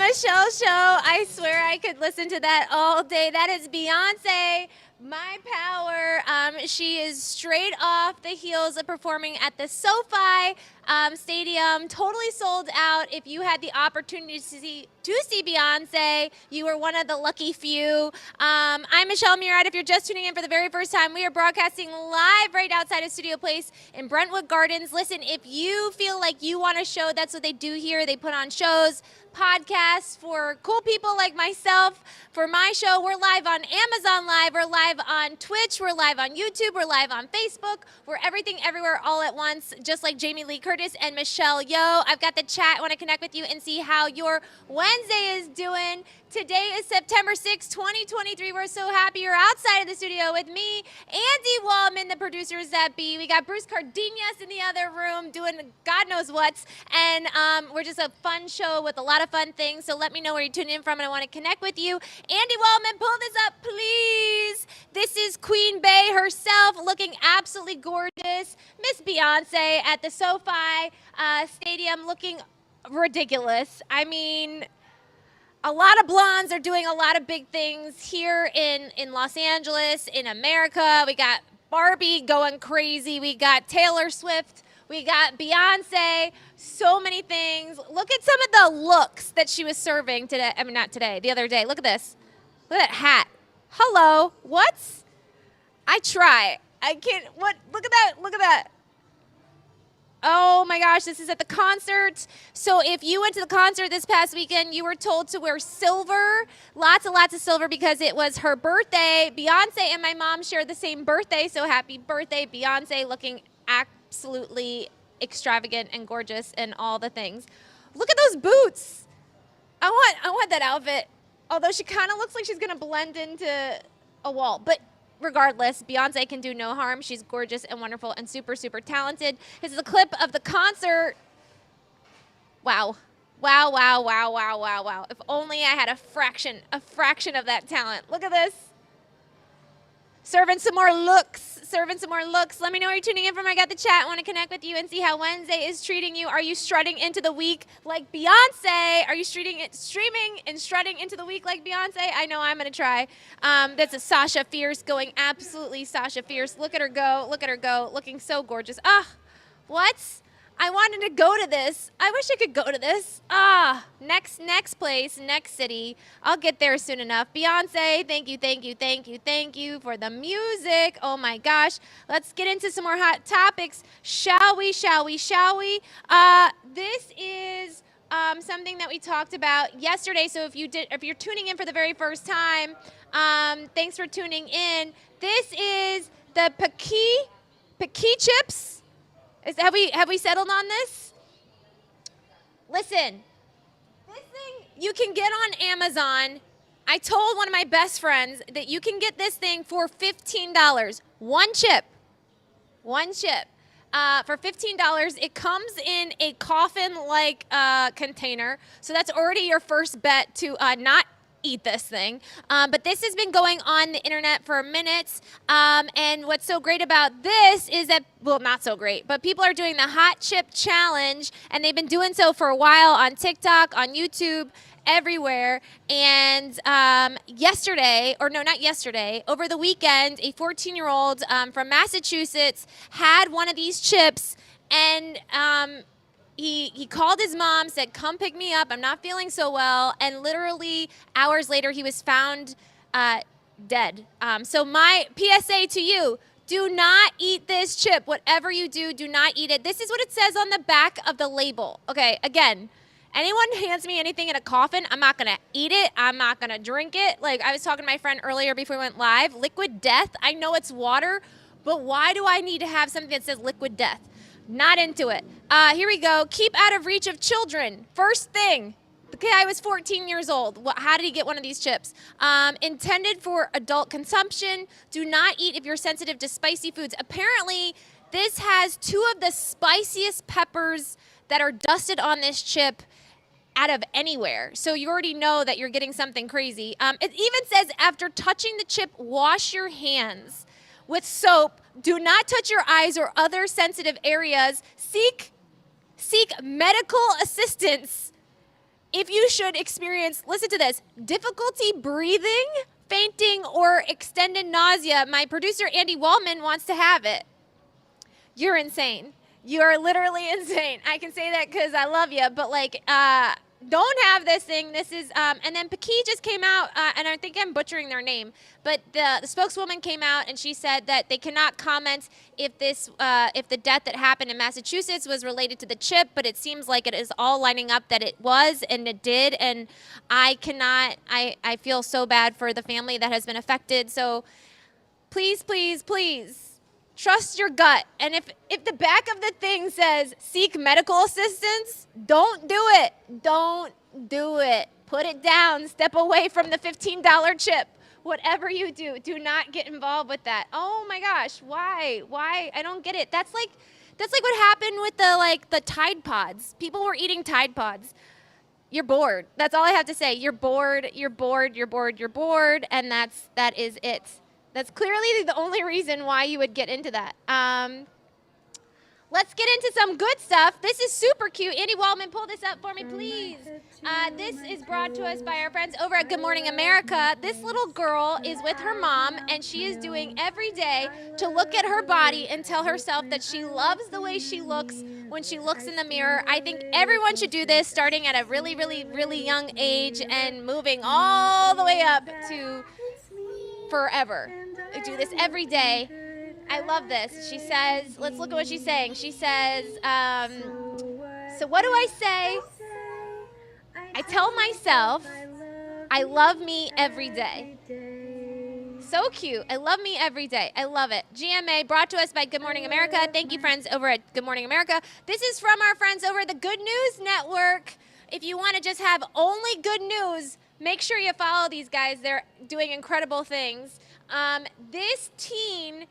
Michelle Show. I swear I could listen to that all day. That is Beyonce, My Power. She is straight off the heels of performing at the SoFi Stadium. Totally sold out. If you had the opportunity to see Beyonce, you were one of the lucky few. I'm Michelle Murad. If you're just tuning in for the very first time, we are broadcasting live right outside of Studio Place in Brentwood Gardens. Listen, if you feel like you want a show, that's what they do here. They put on shows, podcasts for cool people like myself. For my show, we're live on Amazon Live, we're live on Twitch, we're live on YouTube, we're live on Facebook. We're everything, everywhere, all at once, just like Jamie Lee Curtis and Michelle Yeoh. I've got the chat. I want to connect with you and see how your Wednesday is doing. Today is September 6, 2023. We're so happy you're outside of the studio with me, Andy Wallman, the producers that be. We got Bruce Cardenas in the other room doing God knows what's. And we're just a fun show with a lot of fun things. So let me know where you're tuning in from, and I want to connect with you. Andy Wallman, pull this up, please. This is Queen Bey herself, looking absolutely gorgeous. Miss Beyonce at the SoFi Stadium, looking ridiculous. I mean, a lot of blondes are doing a lot of big things here in Los Angeles, in America. We got Barbie going crazy. We got Taylor Swift. We got Beyonce. So many things. Look at some of the looks that she was serving today. I mean, not today, the other day. Look at this. Look at that hat. Hello. What? I try. I can't. What? Look at that. Look at that. Oh my gosh, this is at the concert. So if you went to the concert this past weekend, you were told to wear silver, lots and lots of silver, because it was her birthday. Beyonce and my mom shared the same birthday, so happy birthday, Beyonce, looking absolutely extravagant and gorgeous and all the things. Look at those boots. I want that outfit, although she kind of looks like she's going to blend into a wall, but regardless, Beyonce can do no harm. She's gorgeous and wonderful and super, super talented. This is a clip of the concert. Wow. Wow, wow, wow, wow, wow, wow. If only I had a fraction of that talent. Look at this. Serving some more looks. Let me know where you're tuning in from. I got the chat. I want to connect with you and see how Wednesday is treating you. Are you strutting into the week like Beyonce? Are you streaming and strutting into the week like Beyonce? I know I'm going to try. That's a Sasha Fierce going absolutely Sasha Fierce. Look at her go. Look at her go. Looking so gorgeous. Ah, what? I wanted to go to this. I wish I could go to this. Next place, next city. I'll get there soon enough. Beyonce, thank you for the music. Oh my gosh. Let's get into some more hot topics. Shall we? This is something that we talked about yesterday. So if you're tuning in for the very first time, thanks for tuning in. This is the Paqui chips. Have we settled on this? Listen, this thing you can get on Amazon. I told one of my best friends that you can get this thing for $15. One chip. For $15. It comes in a coffin-like container. So that's already your first bet to not eat this thing. But this has been going on the internet for minutes. And what's so great about this is that, well, not so great, but people are doing the Hot Chip Challenge, and they've been doing so for a while on TikTok, on YouTube, everywhere. And over the weekend, a 14-year-old from Massachusetts had one of these chips, and He called his mom, said, come pick me up. I'm not feeling so well. And literally hours later, he was found dead. So my PSA to you, do not eat this chip. Whatever you do, do not eat it. This is what it says on the back of the label. Okay, again, anyone hands me anything in a coffin, I'm not going to eat it. I'm not going to drink it. Like I was talking to my friend earlier before we went live. Liquid death, I know it's water, but why do I need to have something that says liquid death? Not into it. Here we go. Keep out of reach of children. First thing. The guy was 14 years old. How did he get one of these chips? Intended for adult consumption. Do not eat if you're sensitive to spicy foods. Apparently, this has 2 of the spiciest peppers that are dusted on this chip out of anywhere. So you already know that you're getting something crazy. It even says after touching the chip, wash your hands with soap. Do not touch your eyes or other sensitive areas. Seek medical assistance if you should experience, listen to this, difficulty breathing, fainting, or extended nausea, my producer Andy Wallman wants to have it. You're insane. You're literally insane. I can say that because I love you, but like, don't have this thing. This is, and then Paki just came out, and I think I'm butchering their name, but the spokeswoman came out and she said that they cannot comment if this, if the death that happened in Massachusetts was related to the chip, but it seems like it is all lining up that it was, and it did, and I feel so bad for the family that has been affected. So please, please, please. Trust your gut. And if the back of the thing says seek medical assistance, don't do it. Don't do it. Put it down. Step away from the $15 chip. Whatever you do, do not get involved with that. Oh my gosh, why? Why? I don't get it. That's like what happened with the Tide Pods. People were eating Tide Pods. You're bored. That's all I have to say. You're bored, you're bored, you're bored, you're bored, and that is it. That's clearly the only reason why you would get into that. Let's get into some good stuff. This is super cute. Andy Waldman, pull this up for me, please. This is brought to us by our friends over at Good Morning America. This little girl is with her mom, and she is doing every day to look at her body and tell herself that she loves the way she looks when she looks in the mirror. I think everyone should do this, starting at a really, really, really young age and moving all the way up to forever. I do this every day. I love this. She says, let's look at what she's saying. She says, so what do I say? I tell myself I love me every day. So cute. I love me every day. I love it. GMA brought to us by Good Morning America. Thank you, friends over at Good Morning America. This is from our friends over at the Good News Network. If you want to just have only good news, make sure you follow these guys. They're doing incredible things. This teen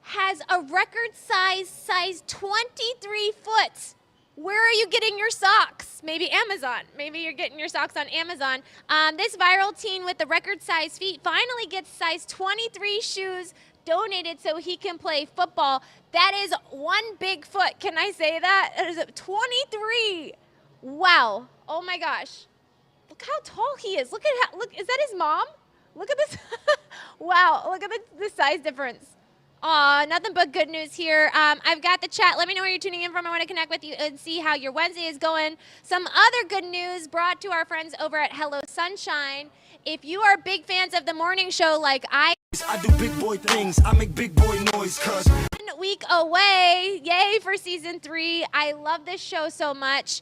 has a record size 23 foot. Where are you getting your socks? Maybe Amazon. Maybe you're getting your socks on Amazon. This viral teen with the record size feet finally gets size 23 shoes donated so he can play football. That is one big foot. Can I say that? That is 23. Wow. Oh my gosh. Look how tall he is. Look, is that his mom? Look at this. Wow, look at the size difference. Aw, nothing but good news here. I've got the chat. Let me know where you're tuning in from. I want to connect with you and see how your Wednesday is going. Some other good news brought to our friends over at Hello Sunshine. If you are big fans of the morning show like I do big boy things. I make big boy noise, cuz. 1 week away. Yay for season 3. I love this show so much.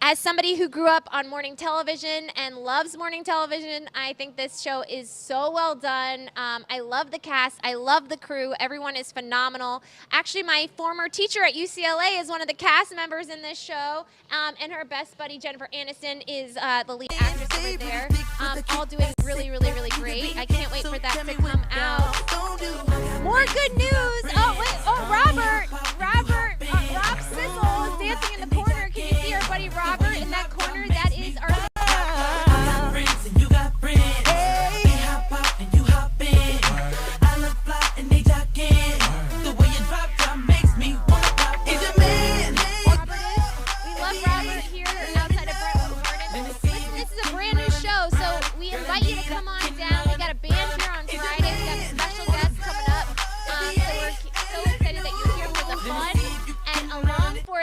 As somebody who grew up on morning television and loves morning television, I think this show is so well done. I love the cast. I love the crew. Everyone is phenomenal. Actually, my former teacher at UCLA is one of the cast members in this show, and her best buddy, Jennifer Aniston, is the lead actress over there. All doing really, really, really great. I can't wait for that to come out. More good news. Oh, wait. Oh, Rob Sizzle is dancing in the corner. Can you see our buddy Robert in that corner? That is our...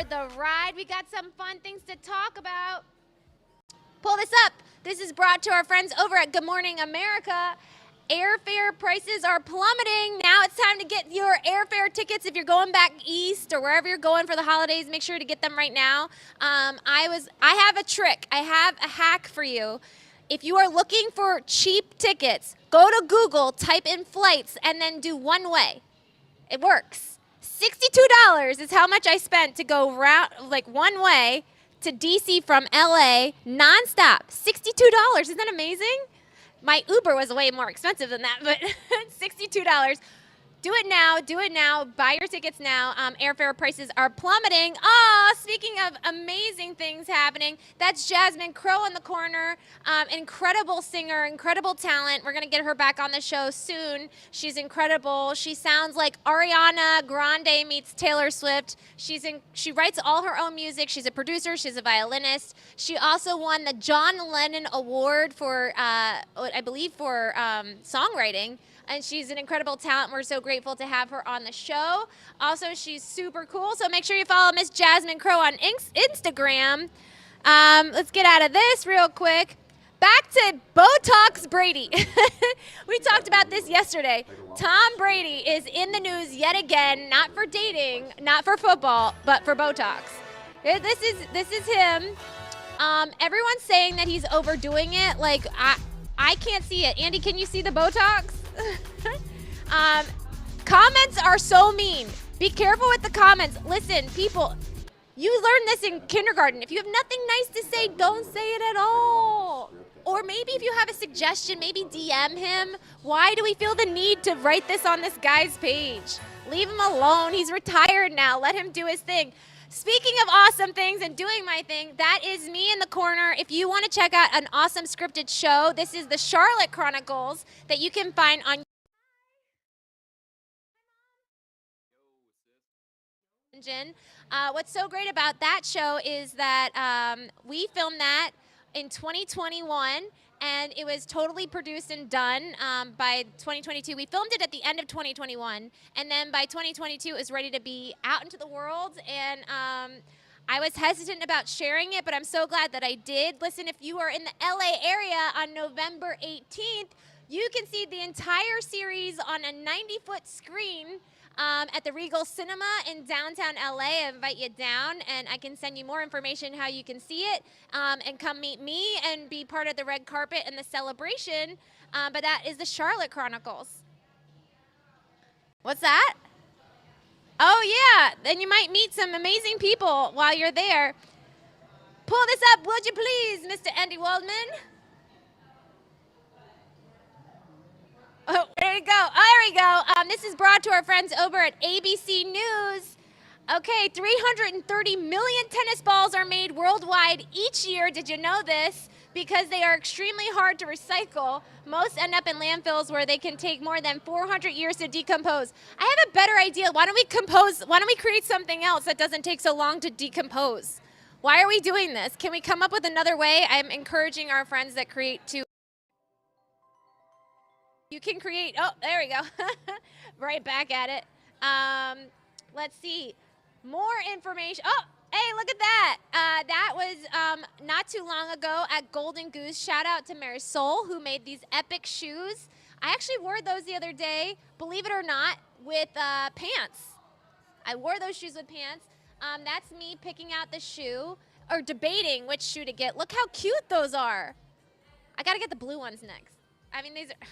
the ride. We got some fun things to talk about. Pull this up. This is brought to our friends over at Good Morning America. Airfare prices are plummeting. Now it's time to get your airfare tickets if you're going back east or wherever you're going for the holidays. Make sure to get them right now. I have a trick. I have a hack for you. If you are looking for cheap tickets, go to Google, type in flights, and then do one way. It works. $62 is how much I spent to go one way to DC from LA nonstop. $62. Isn't that amazing? My Uber was way more expensive than that, but $62. Do it now. Do it now. Buy your tickets now. Airfare prices are plummeting. Ah, speaking of amazing things happening, that's Jasmine Crowe in the corner. Incredible singer, incredible talent. We're going to get her back on the show soon. She's incredible. She sounds like Ariana Grande meets Taylor Swift. She writes all her own music. She's a producer. She's a violinist. She also won the John Lennon Award for, I believe, for songwriting. And she's an incredible talent. We're so grateful to have her on the show. Also, she's super cool. So make sure you follow Miss Jasmine Crowe on Instagram. Let's get out of this real quick. Back to Botox Brady. We talked about this yesterday. Tom Brady is in the news yet again, not for dating, not for football, but for Botox. This is him. Everyone's saying that he's overdoing it. Like, I can't see it. Andy, can you see the Botox? Comments are so mean. Be careful with the comments. Listen, people, you learned this in kindergarten. If you have nothing nice to say, don't say it at all. Or maybe if you have a suggestion, maybe DM him. Why do we feel the need to write this on this guy's page? Leave him alone. He's retired now. Let him do his thing. Speaking of awesome things and doing my thing, that is me in the corner. If you want to check out an awesome scripted show, this is the Charlotte Chronicles that you can find on what's so great about that show is that we filmed that in 2021, and it was totally produced and done by 2022. We filmed it at the end of 2021, and then by 2022 it was ready to be out into the world, and I was hesitant about sharing it, but I'm so glad that I did. Listen, if you are in the LA area on November 18th, you can see the entire series on a 90-foot screen at the Regal Cinema in downtown LA. I invite you down, and I can send you more information how you can see it, and come meet me and be part of the red carpet and the celebration. But that is the Charlotte Chronicles. What's that? Oh yeah, then you might meet some amazing people while you're there. Pull this up, would you please, Mr. Andy Waldman? Oh, there you go. Oh, there we go. This is brought to our friends over at ABC News. Okay, 330 million tennis balls are made worldwide each year. Did you know this? Because they are extremely hard to recycle. Most end up in landfills where they can take more than 400 years to decompose. I have a better idea. Why don't we create something else that doesn't take so long to decompose? Why are we doing this? Can we come up with another way? I'm encouraging our friends that create to. You can create, oh, there we go. Right back at it. Let's see. More information. Oh, hey, look at that. That was not too long ago at Golden Goose. Shout out to Marisol, who made these epic shoes. I actually wore those the other day, believe it or not, with pants. I wore those shoes with pants. That's me picking out the shoe, or debating which shoe to get. Look how cute those are. I got to get the blue ones next. I mean, these are...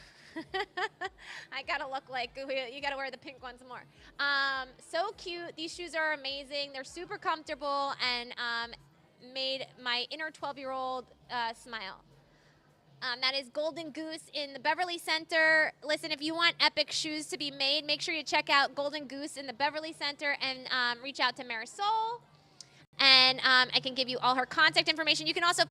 I gotta look like you gotta wear the pink ones more. So cute. These shoes are amazing. They're super comfortable and made my inner 12-year-old smile. That is Golden Goose in the Beverly Center. Listen, if you want epic shoes to be made, make sure you check out Golden Goose in the Beverly Center and reach out to Marisol. And I can give you all her contact information. You can also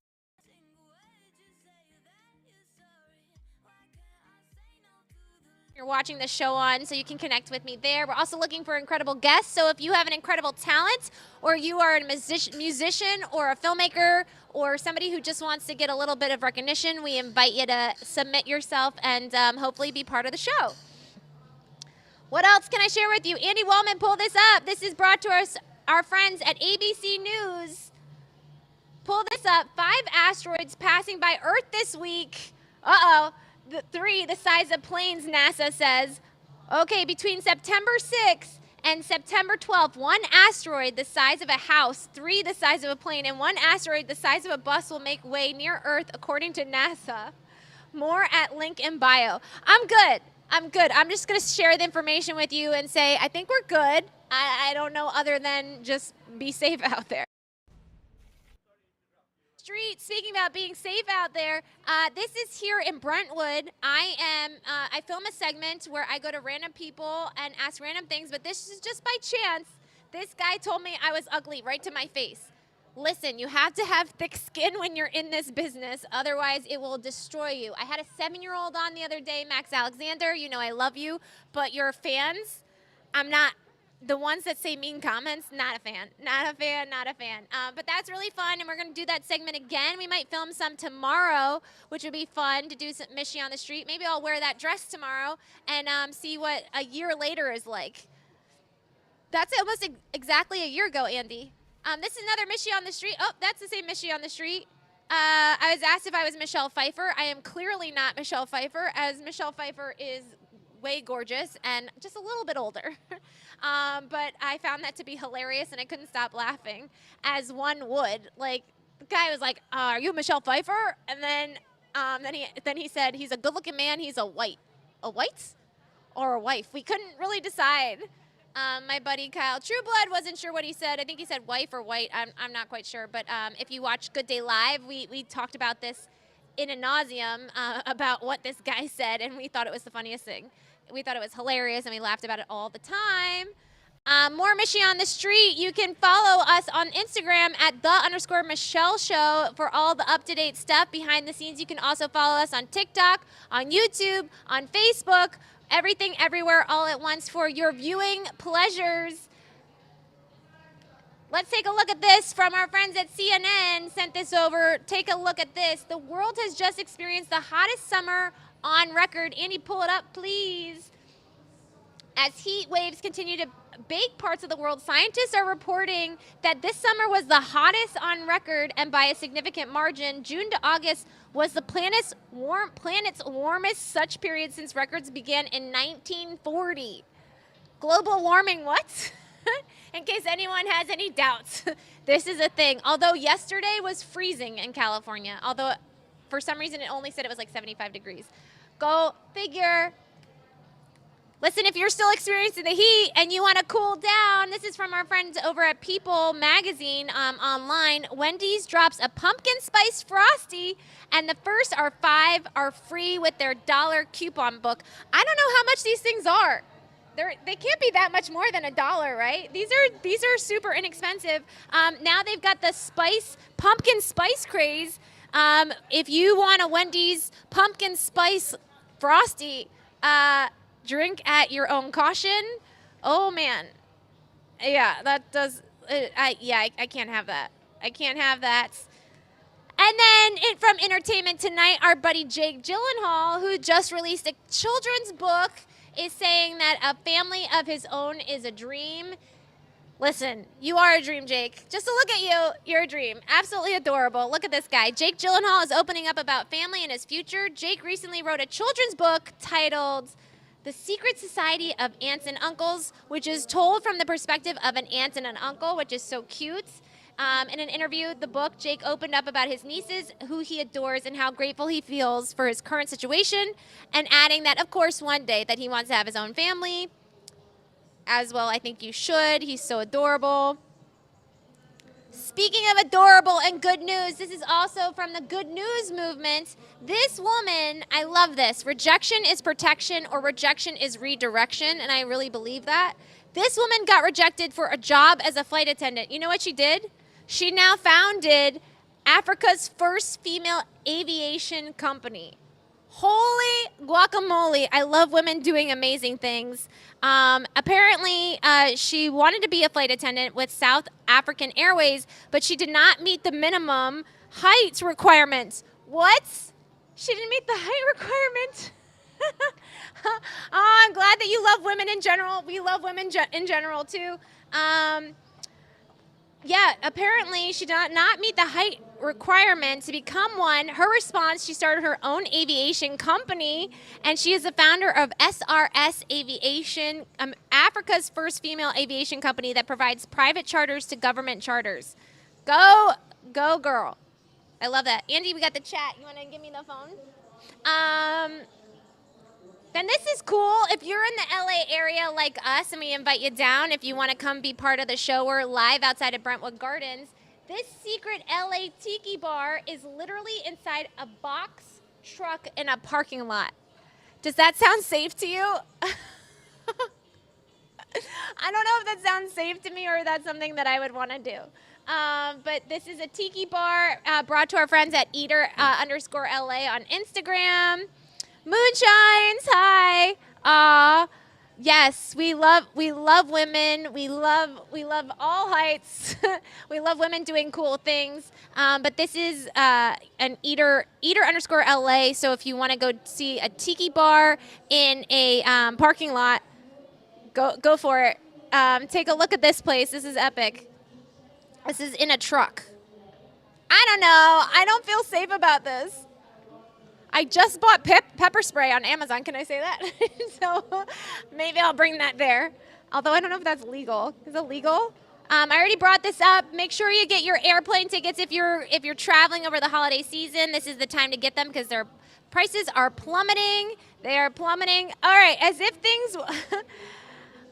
you're watching the show on, so you can connect with me there. We're also looking for incredible guests, so if you have an incredible talent, or you are a musician or a filmmaker, or somebody who just wants to get a little bit of recognition, we invite you to submit yourself and hopefully be part of the show. What else can I share with you? Andy Waldman, pull this up. This is brought to us our friends at ABC News. Pull this up. 5 asteroids passing by Earth this week. Uh-oh. The size of planes, NASA says. Okay, between September 6th and September 12th, 1 asteroid the size of a house, 3 the size of a plane, and 1 asteroid the size of a bus will make way near Earth, according to NASA. More at link in bio. I'm good. I'm just going to share the information with you and say, I think we're good. I don't know other than just be safe out there. street. Speaking about being safe out there, this is here in Brentwood. I film a segment where I go to random people and ask random things, but this is just by chance. This guy told me I was ugly right to my face. Listen, you have to have thick skin when you're in this business, otherwise it will destroy you. I had a 7-year-old on the other day, Max Alexander. You know I love you, but your fans, I'm not. The ones that say mean comments, not a fan. Not a fan, not a fan. But that's really fun, and we're going to do that segment again. We might film some tomorrow, which would be fun to do some Mishy on the Street. Maybe I'll wear that dress tomorrow and see what a year later is like. That's almost exactly a year ago, Andy. This is another Mishy on the Street. Oh, that's the same Mishy on the Street. I was asked if I was Michelle Pfeiffer. I am clearly not Michelle Pfeiffer, as Michelle Pfeiffer is way gorgeous and just a little bit older. But I found that to be hilarious, and I couldn't stop laughing, as one would. Like, the guy was like, "Are you Michelle Pfeiffer?" And then he said, "He's a good-looking man. He's a white or a wife." We couldn't really decide. My buddy Kyle Trueblood wasn't sure what he said. I think he said wife or white. I'm not quite sure. But if you watch Good Day Live, we talked about this in a nauseum about what this guy said, and we thought it was the funniest thing. We thought it was hilarious, and we laughed about it all the time. More Mishy on the Street. You can follow us on Instagram at @the_Michelle Show for all the up-to-date stuff behind the scenes. You can also follow us on TikTok, on YouTube, on Facebook, everything, everywhere, all at once for your viewing pleasures. Let's take a look at this from our friends at CNN. Sent this over. Take a look at this. The world has just experienced the hottest summer on record. Andy, pull it up, please. As heat waves continue to bake parts of the world, scientists are reporting that this summer was the hottest on record, and by a significant margin. June to August was the planet's warmest such period since records began in 1940. Global warming, what? In case anyone has any doubts, this is a thing. Although yesterday was freezing in California, although for some reason it only said it was like 75 degrees. Go figure. Listen, if you're still experiencing the heat and you want to cool down, this is from our friends over at People Magazine online. Wendy's drops a pumpkin spice Frosty, and the first 5 are free with their $1 coupon book. I don't know how much these things are. They can't be that much more than $1, right? These are super inexpensive. Now they've got the pumpkin spice craze. If you want a Wendy's pumpkin spice Frosty, drink at your own caution. Oh man, yeah, that does. I can't have that. I can't have that. And then from Entertainment Tonight, our buddy Jake Gyllenhaal, who just released a children's book, is saying that a family of his own is a dream. Listen, you are a dream, Jake. Just to look at you, you're a dream. Absolutely adorable. Look at this guy. Jake Gyllenhaal is opening up about family and his future. Jake recently wrote a children's book titled The Secret Society of Aunts and Uncles, which is told from the perspective of an aunt and an uncle, which is so cute. In an interview, the book, Jake opened up about his nieces, who he adores, and how grateful he feels for his current situation, and adding that, of course, one day that he wants to have his own family. As well, I think you should. He's so adorable. Speaking of adorable and good news, this is also from the Good News Movement. This woman, I love this. Rejection is protection, or rejection is redirection, and I really believe that. This woman got rejected for a job as a flight attendant. You know what she did? She now founded Africa's first female aviation company. Holy guacamole. I love women doing amazing things. Apparently, she wanted to be a flight attendant with South African Airways, but she did not meet the minimum height requirements. What? She didn't meet the height requirement? Oh, I'm glad that you love women in general. We love women in general, too. Yeah, apparently she did not meet the height requirement to become one. Her response, she started her own aviation company, and she is the founder of SRS Aviation, Africa's first female aviation company that provides private charters to government charters. Go girl. I love that. Andy, we got the chat. You want to give me the phone? Then this is cool. If you're in the LA area like us, and we invite you down if you want to come be part of the show, we're live outside of Brentwood Gardens. This secret LA tiki bar is literally inside a box truck in a parking lot. Does that sound safe to you? I don't know if that sounds safe to me or that's something that I would want to do. But this is a tiki bar brought to our friends at eater underscore LA on Instagram. Moonshines, hi. Yes, we love women. We love all heights. We love women doing cool things. But this is an eater underscore LA. So if you want to go see a tiki bar in a parking lot, go for it. Take a look at this place. This is epic. This is in a truck. I don't know. I don't feel safe about this. I just bought pepper spray on Amazon. Can I say that? So maybe I'll bring that there. Although I don't know if that's legal. Is it legal? I already brought this up. Make sure you get your airplane tickets if you're traveling over the holiday season. This is the time to get them because their prices are plummeting. They are plummeting. All right, as if things.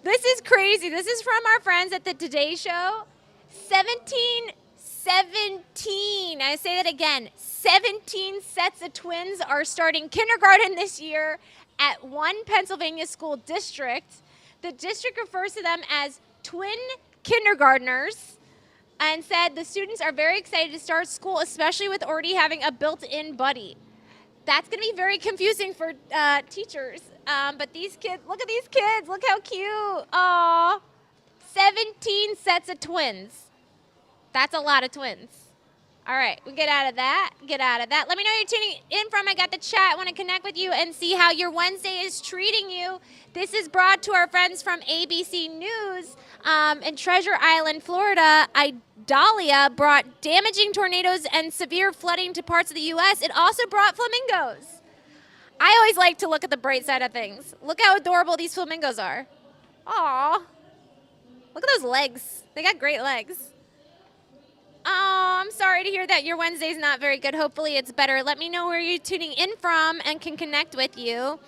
This is crazy. This is from our friends at the Today Show. 17, I say that again, 17 sets of twins are starting kindergarten this year at one Pennsylvania school district. The district refers to them as twin kindergartners and said the students are very excited to start school, especially with already having a built-in buddy. That's going to be very confusing for teachers. But these kids, look at these kids. Look how cute. Aw, 17 sets of twins. That's a lot of twins. All right, we get out of that. Get out of that. Let me know where you're tuning in from. I got the chat. I want to connect with you and see how your Wednesday is treating you. This is brought to our friends from ABC News in Treasure Island, Florida. Idalia brought damaging tornadoes and severe flooding to parts of the U.S. It also brought flamingos. I always like to look at the bright side of things. Look how adorable these flamingos are. Aw. Look at those legs. They got great legs. Oh, I'm sorry to hear that your Wednesday's not very good. Hopefully it's better. Let me know where you're tuning in from and can connect with you.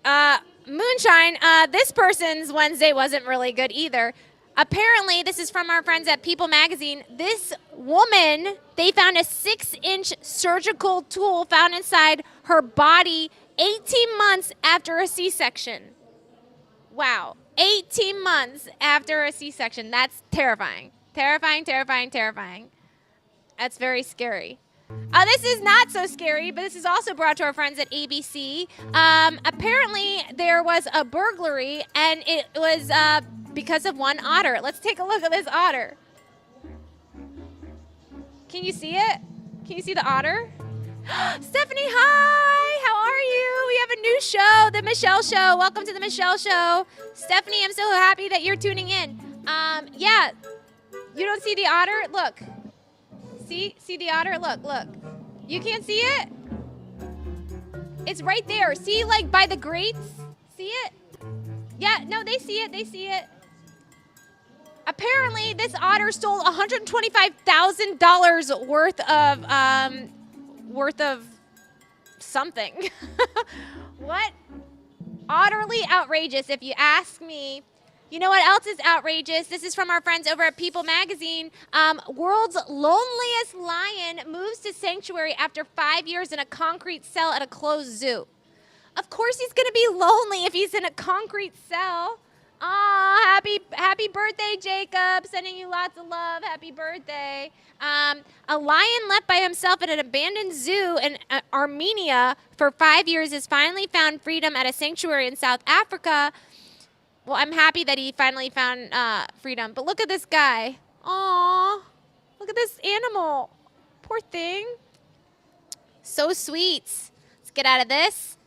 Moonshine, this person's Wednesday wasn't really good either. Apparently, this is from our friends at People Magazine. This woman, they found a 6-inch surgical tool found inside her body 18 months after a C-section. Wow, 18 months after a C-section. That's terrifying. Terrifying, terrifying, terrifying. That's very scary. This is not so scary, but this is also brought to our friends at ABC. Apparently, there was a burglary, and it was because of one otter. Let's take a look at this otter. Can you see it? Can you see the otter? Stephanie, hi! How are you? We have a new show, The Michelle Show. Welcome to The Michelle Show. Stephanie, I'm so happy that you're tuning in. Yeah. You don't see the otter? Look. See the otter? Look. You can't see it? It's right there. See, like by the grates? See it? Yeah, no, they see it. Apparently, this otter stole $125,000 worth of something. What? Utterly outrageous, if you ask me. You know what else is outrageous? This is from our friends over at People Magazine. World's loneliest lion moves to sanctuary after 5 years in a concrete cell at a closed zoo. Of course he's going to be lonely if he's in a concrete cell. Aw, happy birthday, Jacob. Sending you lots of love. Happy birthday. A lion left by himself at an abandoned zoo in Armenia for 5 years has finally found freedom at a sanctuary in South Africa. Well, I'm happy that he finally found freedom. But look at this guy. Aw, look at this animal. Poor thing. So sweet. Let's get out of this.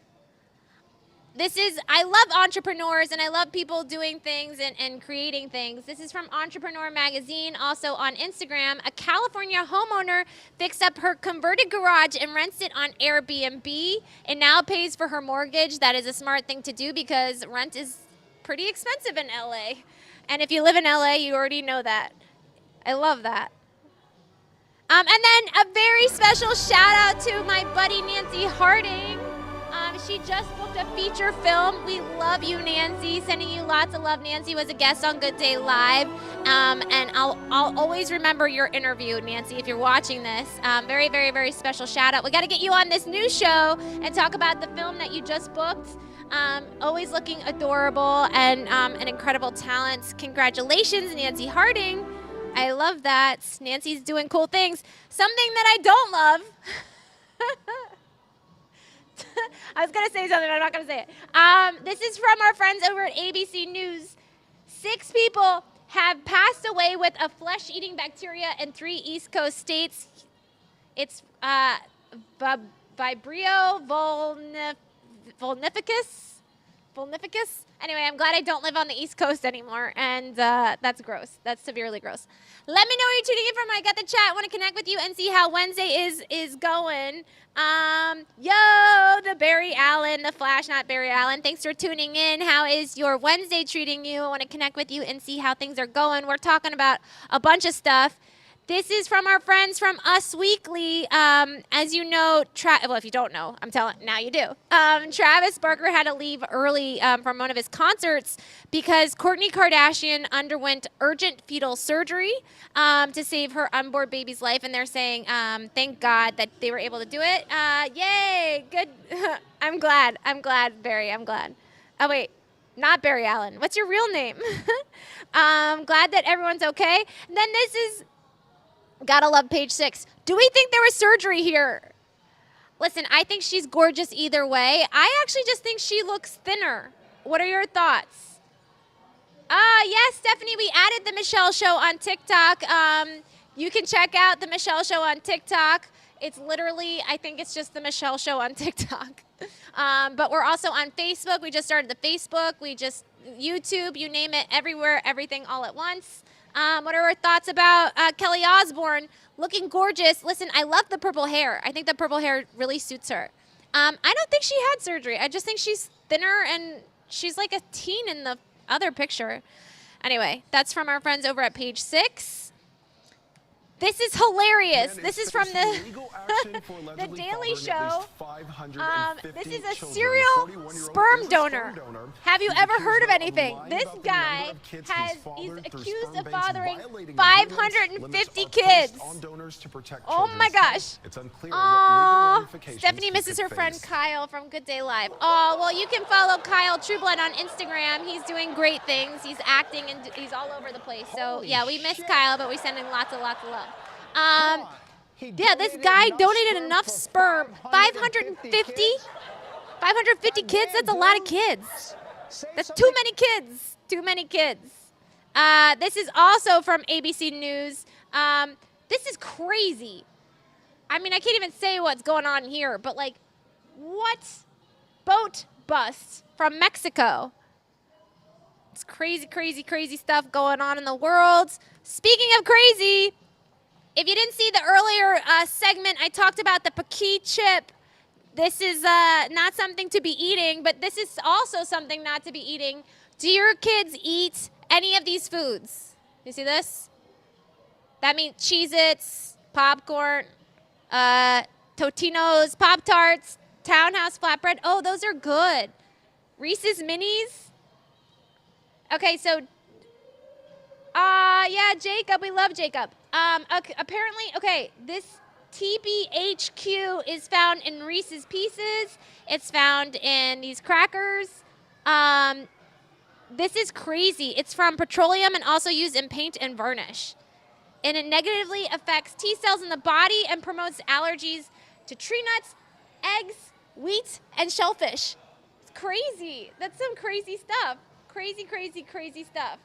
I love entrepreneurs and I love people doing things and creating things. This is from Entrepreneur Magazine, also on Instagram. A California homeowner fixed up her converted garage and rents it on Airbnb and now pays for her mortgage. That is a smart thing to do because rent is pretty expensive in LA. And if you live in LA, you already know that. I love that. And then a very special shout out to my buddy Nancy Harding. She just booked a feature film. We love you, Nancy. Sending you lots of love. Nancy was a guest on Good Day Live. And I'll always remember your interview, Nancy, if you're watching this. Very, very, very special shout out. We got to get you on this new show and talk about the film that you just booked. Always looking adorable and an incredible talent. Congratulations, Nancy Harding. I love that. Nancy's doing cool things. Something that I don't love. I was going to say something, but I'm not going to say it. This is from our friends over at ABC News. 6 people have passed away with a flesh-eating bacteria in 3 East Coast states. It's Vibrio vulnificus. Anyway, I'm glad I don't live on the East Coast anymore, and that's gross. That's severely gross. Let me know where you're tuning in from. I got the chat. Want to connect with you and see how Wednesday is going. The Barry Allen, the Flash, not Barry Allen. Thanks for tuning in. How is your Wednesday treating you? I want to connect with you and see how things are going. We're talking about a bunch of stuff. This is from our friends from Us Weekly. As you know, well, if you don't know, I'm telling, now you do. Travis Barker had to leave early from one of his concerts because Kourtney Kardashian underwent urgent fetal surgery to save her unborn baby's life. And they're saying, thank God that they were able to do it. Yay, good. I'm glad, Barry, I'm glad. Oh, wait. Not Barry Allen. What's your real name? Glad that everyone's okay. And then this is... Gotta love page 6. Do we think there was surgery here? Listen, I think she's gorgeous either way. I actually just think she looks thinner. What are your thoughts? Yes, Stephanie, we added the Michelle Show on TikTok. You can check out the Michelle Show on TikTok. It's literally, I think it's just the Michelle Show on TikTok. But we're also on Facebook. We just started the Facebook. YouTube, you name it, everywhere, everything all at once. What are our thoughts about Kelly Osbourne looking gorgeous? Listen, I love the purple hair. I think the purple hair really suits her. I don't think she had surgery. I just think she's thinner and she's like a teen in the other picture. Anyway, that's from our friends over at page 6. This is hilarious. This is from the Daily Show. This is a serial sperm donor. Have you ever heard of anything? This guy he's accused of fathering 550 kids. Oh my gosh. Oh, Stephanie misses her friend Kyle from Good Day Live. Oh, well, you can follow Kyle Trueblood on Instagram. He's doing great things. He's acting and he's all over the place. So yeah, we miss Kyle, but we send him lots of love. Yeah, this guy donated enough sperm. 550 kids? That's a lot of kids. That's too many kids. Too many kids. This is also from ABC News. This is crazy. I mean, I can't even say what's going on here, but like, what? Boat bust from Mexico. It's crazy, crazy, crazy stuff going on in the world. Speaking of crazy, if you didn't see the earlier segment, I talked about the Paqui chip. This is not something to be eating, but this is also something not to be eating. Do your kids eat any of these foods? You see this? That means Cheez-Its, popcorn, Totino's, Pop-Tarts, Townhouse flatbread. Oh, those are good. Reese's Minis. Okay, so, yeah, Jacob, we love Jacob. Okay, apparently, okay, this TBHQ is found in Reese's Pieces. It's found in these crackers. This is crazy. It's from petroleum and also used in paint and varnish. And it negatively affects T cells in the body and promotes allergies to tree nuts, eggs, wheat, and shellfish. It's crazy. That's some crazy stuff. Crazy, crazy, crazy stuff.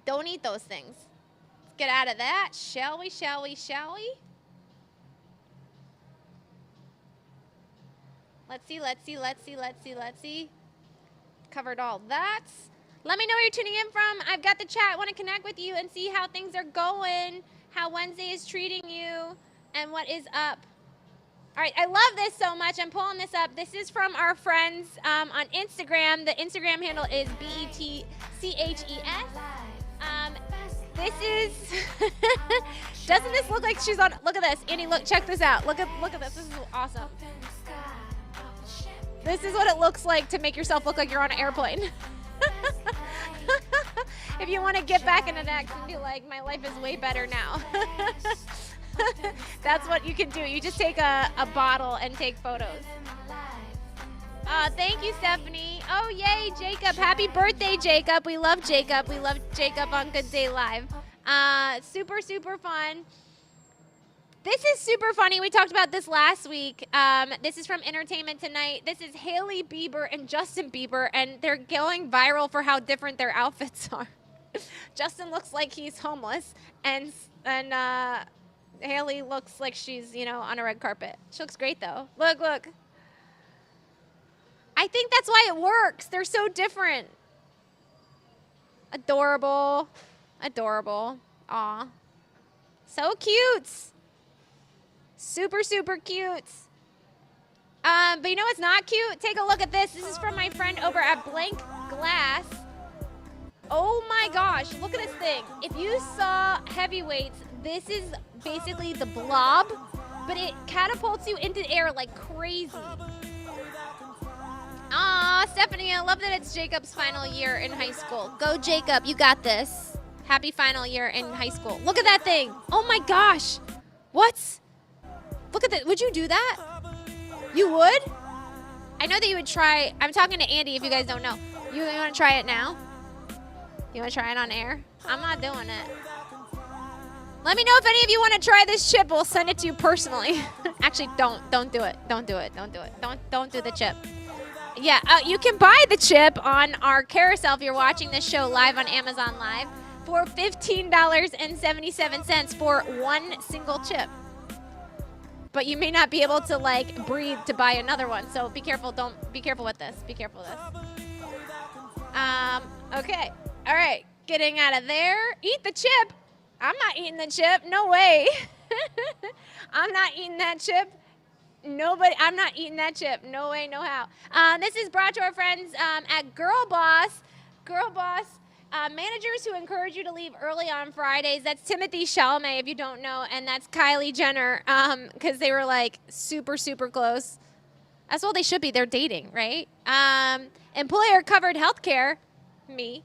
Don't eat those things. Let's get out of that, shall we, shall we, shall we? Let's see, let's see, let's see, let's see, let's see. Covered all that. Let me know where you're tuning in from. I've got the chat. I want to connect with you and see how things are going, how Wednesday is treating you, and what is up. All right, I love this so much. I'm pulling this up. This is from our friends on Instagram. The Instagram handle is BETCHES. This is, doesn't this look like she's on, look at this. Annie, look, check this out. Look at this. This is awesome. This is what it looks like to make yourself look like you're on an airplane. If you want to get back in an act and be like, my life is way better now. That's what you can do. You just take a bottle and take photos. Thank you, Stephanie. Oh, yay, Jacob. Happy birthday, Jacob. We love Jacob. We love Jacob on Good Day Live. Super, super fun. This is super funny. We talked about this last week. This is from Entertainment Tonight. This is Hailey Bieber and Justin Bieber, and they're going viral for how different their outfits are. Justin looks like he's homeless, and Hailey looks like she's, on a red carpet. She looks great, though. Look, look. I think that's why it works. They're so different. Adorable. Adorable. Aw. So cute. Super, super cute. But you know what's not cute? Take a look at this. This is from my friend over at Blank Glass. Oh my gosh, look at this thing. If you saw Heavyweights, this is basically the Blob, but it catapults you into the air like crazy. Aw, Stephanie, I love that it's Jacob's final year in high school. Go, Jacob, you got this. Happy final year in high school. Look at that thing. Oh my gosh. What? Look at that. Would you do that? You would? I know that you would try. I'm talking to Andy if you guys don't know. You want to try it now? You want to try it on air? I'm not doing it. Let me know if any of you want to try this chip. We'll send it to you personally. Actually, don't do it. Don't do it. Don't do it. Don't do the chip. Yeah, you can buy the chip on our carousel if you're watching this show live on Amazon Live for $15.77 for one single chip. But you may not be able to breathe to buy another one. So be careful. Be careful with this. Be careful with this. Okay. All right. Getting out of there. Eat the chip. I'm not eating the chip. No way. I'm not eating that chip. Nobody. I'm not eating that chip. No way, no how. This is brought to our friends at Girl Boss. Girl Boss. Managers who encourage you to leave early on Fridays. That's Timothy Chalamet, if you don't know, and that's Kylie Jenner, because they were super, super close. That's what they should be. They're dating, right? Employer-covered healthcare. Me.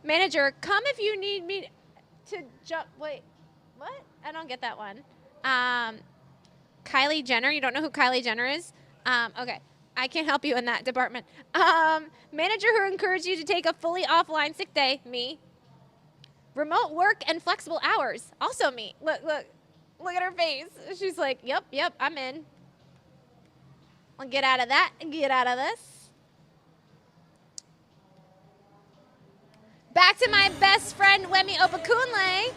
Manager, come if you need me to jump. Wait, what? I don't get that one. Kylie Jenner. You don't know who Kylie Jenner is? Okay. I can't help you in that department. Manager who encouraged you to take a fully offline sick day. Me. Remote work and flexible hours. Also me. Look at her face. She's like, yep, I'm in. I'll get out of that and get out of this. Back to my best friend, Wemi Opakunle.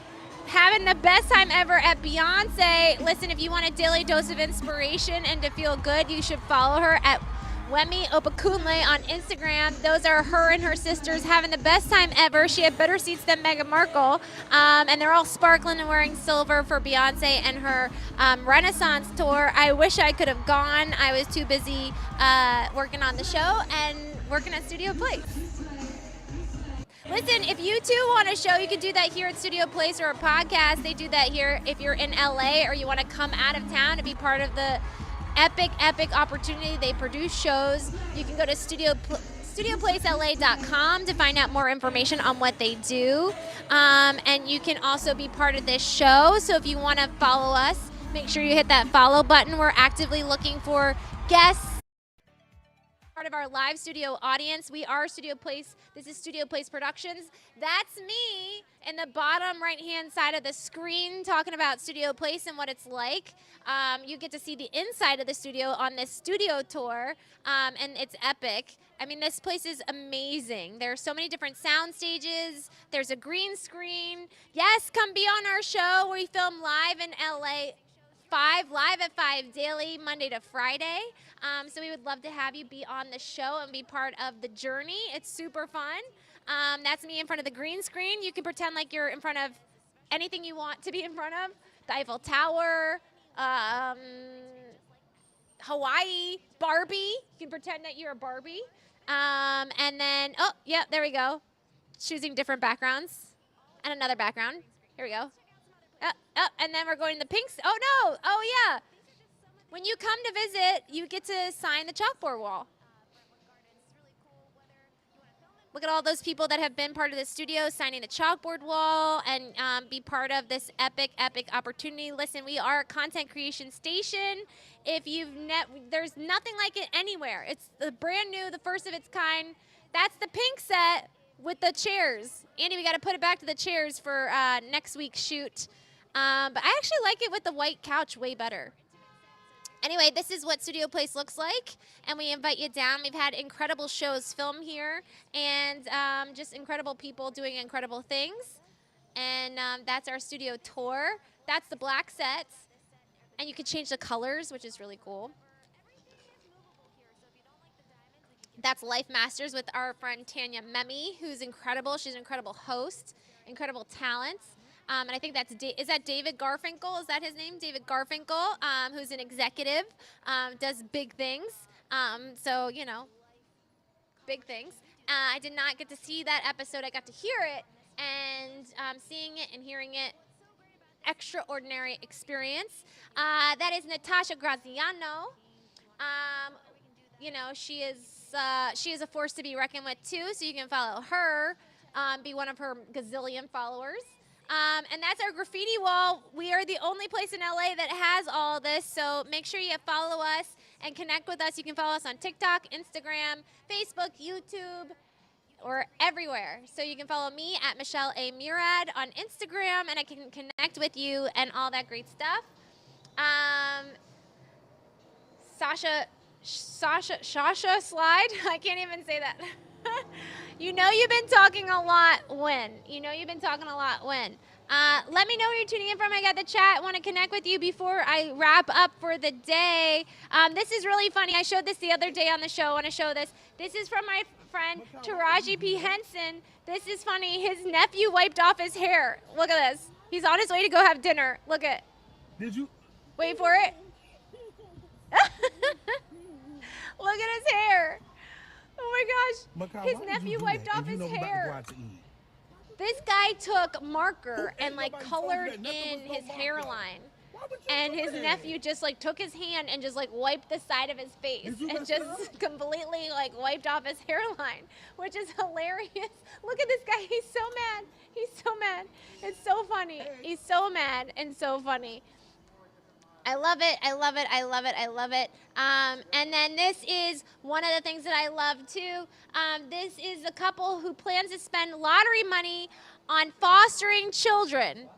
Having the best time ever at Beyonce. Listen, if you want a daily dose of inspiration and to feel good, you should follow her at Wemi Opakunle on Instagram. Those are her and her sisters having the best time ever. She had better seats than Meghan Markle. And they're all sparkling and wearing silver for Beyonce and her Renaissance tour. I wish I could have gone. I was too busy working on the show and working at Studio Place. Listen, if you too want a show, you can do that here at Studio Place or a podcast. They do that here if you're in LA or you want to come out of town to be part of the epic opportunity. They produce shows. You can go to StudioPlaceLA.com to find out more information on what they do. And you can also be part of this show. So if you want to follow us, make sure you hit that follow button. We're actively looking for guests. Part of our live studio audience. We are Studio Place. This is Studio Place Productions. That's me in the bottom right-hand side of the screen talking about Studio Place and what it's like. You get to see the inside of the studio on this studio tour, and it's epic. I mean, this place is amazing. There are so many different sound stages. There's a green screen. Yes, come be on our show where we film live in LA. Live at 5 daily, Monday to Friday. So we would love to have you be on the show and be part of the journey. It's super fun. That's me in front of the green screen. You can pretend like you're in front of anything you want to be in front of. The Eiffel Tower, Hawaii, Barbie. You can pretend that you're a Barbie. And then, oh, yeah, there we go. Choosing different backgrounds. And another background. Here we go. And then we're going to the pinks. Oh, no. Oh, yeah. when you come to visit, you get to sign the chalkboard wall. Look at all those people that have been part of the studio signing the chalkboard wall and be part of this epic, epic opportunity. Listen, we are a content creation station. If you've there's nothing like it anywhere. It's the brand new, the first of its kind. That's the pink set with the chairs. Andy, we got to put it back to the chairs for next week's shoot. But I actually like it with the white couch way better. Anyway, this is what Studio Place looks like, and we invite you down. We've had incredible shows filmed here, and just incredible people doing incredible things. And that's our studio tour. That's the black sets, and you can change the colors, which is really cool. That's Life Masters with our friend Tanya Memi, who's incredible. She's an incredible host, incredible talent. And I think that's, is that David Garfinkel? Is that his name? David Garfinkel, who's an executive, does big things. So, you know, big things. I did not get to see that episode. I got to hear it, and seeing it and hearing it, extraordinary experience. That is Natasha Graziano. You know, she is a force to be reckoned with, too, so you can follow her, be one of her gazillion followers. And that's our graffiti wall. We are the only place in LA that has all this, so make sure you follow us and connect with us. You can follow us on TikTok, Instagram, Facebook, YouTube, or everywhere. So you can follow me at Michelle A. Murad on Instagram, and I can connect with you and all that great stuff. Sasha Slide, I can't even say that. You know you've been talking a lot when. You know you've been talking a lot when. Let me know where you're tuning in from. I got the chat. Want to connect with you before I wrap up for the day. This is really funny. I showed this the other day on the show. I want to show this. This is from my friend Taraji P. Henson. This is funny. His nephew wiped off his hair. Look at this. He's on his way to go have dinner. Look at. Did you? Wait for it. Look at his hair. Oh my gosh, his nephew wiped off his hair. This guy took marker and like colored in his hairline. And his nephew just like took his hand and just like wiped the side of his face and just completely like wiped off his hairline, which is hilarious. Look at this guy, he's so mad. He's so mad. It's so funny. He's so mad and so funny. I love it. I love it. I love it. I love it. And then this is one of the things that I love too. This is a couple who plans to spend lottery money on fostering children.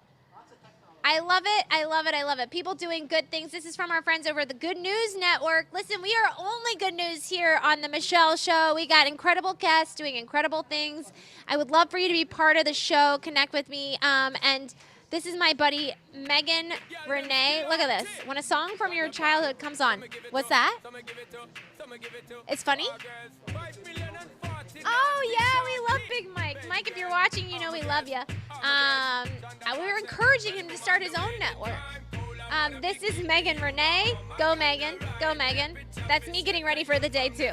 I love it. I love it. I love it. People doing good things. This is from our friends over at the Good News Network. Listen, we are only good news here on the Michelle Show. We got incredible guests doing incredible things. I would love for you to be part of the show. Connect with me. And this is my buddy, Megan Renee. Look at this. When a song from your childhood comes on. What's that? It's funny? Oh, yeah, we love Big Mike. Mike, if you're watching, you know we love you. We're encouraging him to start his own network. This is Megan Renee. Go, Megan. Go, Megan. That's me getting ready for the day, too.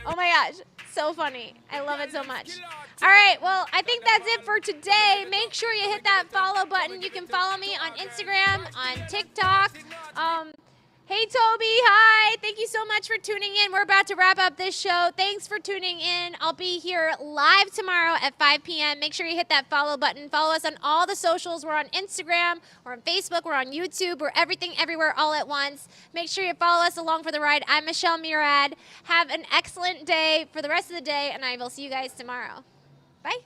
Oh, my gosh. So funny. I love it so much. All right, well, I think that's it for today. Make sure you hit that follow button. You can follow me on Instagram, on TikTok. Hey, Toby, hi. Thank you so much for tuning in. We're about to wrap up this show. Thanks for tuning in. I'll be here live tomorrow at 5 p.m. Make sure you hit that follow button. Follow us on all the socials. We're on Instagram. We're on Facebook. We're on YouTube. We're everything, everywhere, all at once. Make sure you follow us along for the ride. I'm Michelle Murad. Have an excellent day for the rest of the day, and I will see you guys tomorrow. Bye.